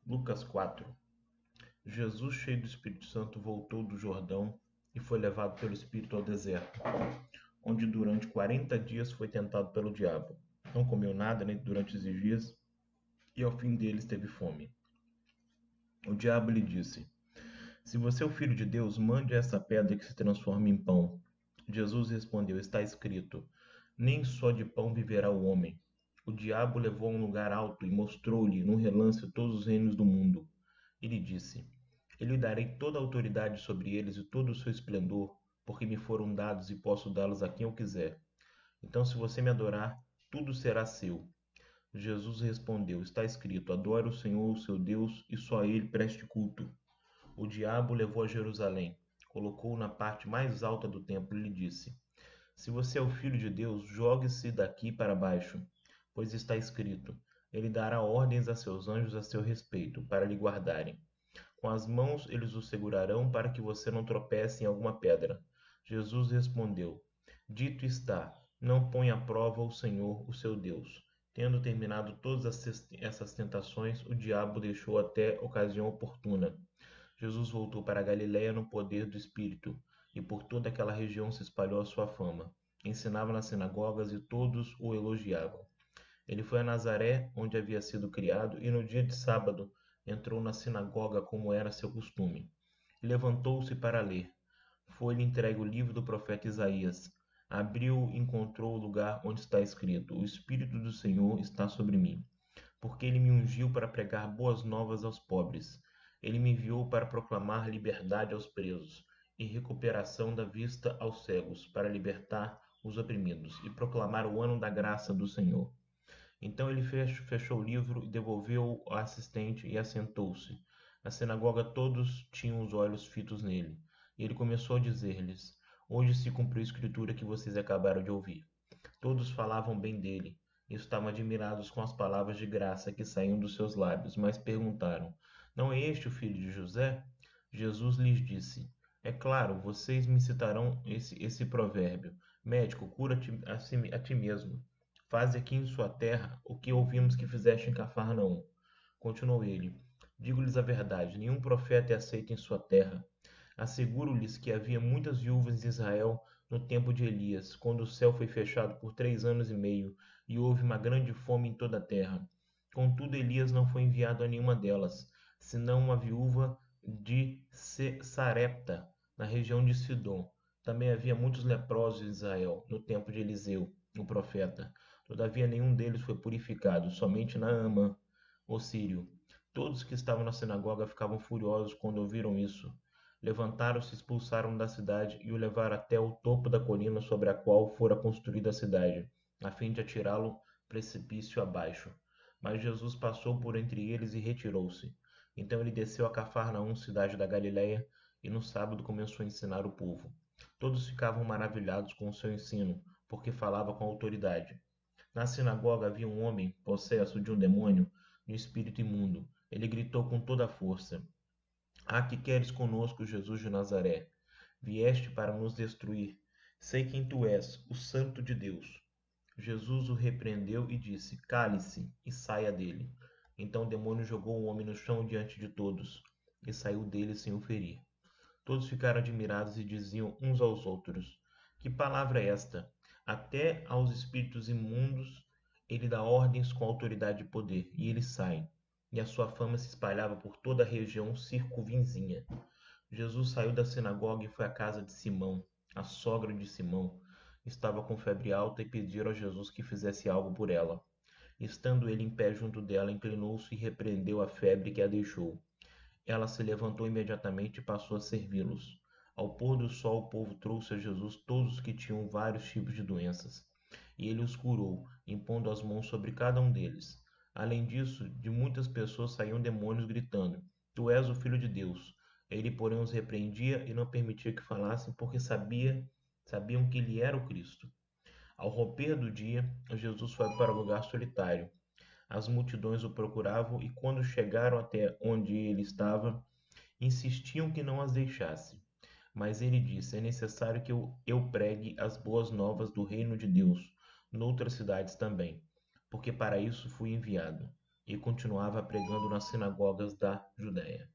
Lucas 4. Jesus, cheio do Espírito Santo, voltou do Jordão e foi levado pelo Espírito ao deserto, onde durante 40 dias foi tentado pelo diabo. Não comeu nada nem durante esses dias e ao fim deles teve fome. O diabo lhe disse: Se você é o filho de Deus, mande essa pedra que se transforme em pão. Jesus respondeu: Está escrito: Nem só de pão viverá o homem. O diabo levou a um lugar alto e mostrou-lhe num relance todos os reinos do mundo. E lhe disse: Eu lhe darei toda a autoridade sobre eles e todo o seu esplendor, porque me foram dados e posso dá-los a quem eu quiser. Então, se você me adorar, tudo será seu. Jesus respondeu: Está escrito: Adore o Senhor, o seu Deus, e só a ele preste culto. O diabo o levou a Jerusalém, colocou-o na parte mais alta do templo e lhe disse: Se você é o filho de Deus, jogue-se daqui para baixo, pois está escrito: Ele dará ordens a seus anjos a seu respeito, para lhe guardarem. Com as mãos eles o segurarão para que você não tropece em alguma pedra. Jesus respondeu: Dito está, não ponha à prova o Senhor, o seu Deus. Tendo terminado todas essas tentações, o diabo deixou até ocasião oportuna. Jesus voltou para a Galiléia no poder do Espírito, e por toda aquela região se espalhou a sua fama. Ensinava nas sinagogas e todos o elogiavam. Ele foi a Nazaré, onde havia sido criado, e no dia de sábado entrou na sinagoga como era seu costume. Levantou-se para ler. Foi-lhe entregue o livro do profeta Isaías. Abriu e encontrou o lugar onde está escrito: O Espírito do Senhor está sobre mim, porque ele me ungiu para pregar boas novas aos pobres. Ele me enviou para proclamar liberdade aos presos e recuperação da vista aos cegos, para libertar os oprimidos e proclamar o ano da graça do Senhor. Então ele fechou o livro e devolveu-o ao assistente e assentou-se. Na sinagoga todos tinham os olhos fitos nele. E ele começou a dizer-lhes: Hoje se cumpriu a escritura que vocês acabaram de ouvir. Todos falavam bem dele e estavam admirados com as palavras de graça que saíam dos seus lábios, mas perguntaram: Não é este o filho de José? Jesus lhes disse: É claro, vocês me citarão esse provérbio: Médico, cura-te a ti mesmo. Faze aqui em sua terra o que ouvimos que fizeste em Cafarnaum. Continuou ele: Digo-lhes a verdade: nenhum profeta é aceito em sua terra. Asseguro-lhes que havia muitas viúvas em Israel no tempo de Elias, quando o céu foi fechado por 3 anos e meio, e houve uma grande fome em toda a terra. Contudo, Elias não foi enviado a nenhuma delas, senão uma viúva de Sarepta, na região de Sidom. Também havia muitos leprosos em Israel, no tempo de Eliseu, o profeta. Todavia nenhum deles foi purificado, somente Naamã, o sírio. Todos que estavam na sinagoga ficavam furiosos quando ouviram isso. Levantaram-se e expulsaram da cidade e o levaram até o topo da colina sobre a qual fora construída a cidade, a fim de atirá-lo precipício abaixo. Mas Jesus passou por entre eles e retirou-se. Então ele desceu a Cafarnaum, cidade da Galiléia, e no sábado começou a ensinar o povo. Todos ficavam maravilhados com o seu ensino, porque falava com autoridade. Na sinagoga havia um homem possesso de um demônio, de um espírito imundo. Ele gritou com toda a força: que queres conosco, Jesus de Nazaré? Vieste para nos destruir. Sei quem tu és, o Santo de Deus. Jesus o repreendeu e disse: Cale-se e saia dele. Então o demônio jogou o homem no chão diante de todos e saiu dele sem o ferir. Todos ficaram admirados e diziam uns aos outros: Que palavra é esta? Até aos espíritos imundos ele dá ordens com autoridade e poder, e eles saem. E a sua fama se espalhava por toda a região circunvizinha. Jesus saiu da sinagoga e foi à casa de Simão. A sogra de Simão estava com febre alta e pediram a Jesus que fizesse algo por ela. Estando ele em pé junto dela, inclinou-se e repreendeu a febre que a deixou. Ela se levantou imediatamente e passou a servi-los. Ao pôr do sol, o povo trouxe a Jesus todos os que tinham vários tipos de doenças, e ele os curou, impondo as mãos sobre cada um deles. Além disso, de muitas pessoas saíam demônios gritando: Tu és o Filho de Deus. Ele, porém, os repreendia e não permitia que falassem, porque sabiam que ele era o Cristo. Ao romper do dia, Jesus foi para um lugar solitário. As multidões o procuravam e, quando chegaram até onde ele estava, insistiam que não as deixasse. Mas ele disse: É necessário que eu pregue as boas novas do reino de Deus noutras cidades também, porque para isso fui enviado. e continuava pregando nas sinagogas da Judéia.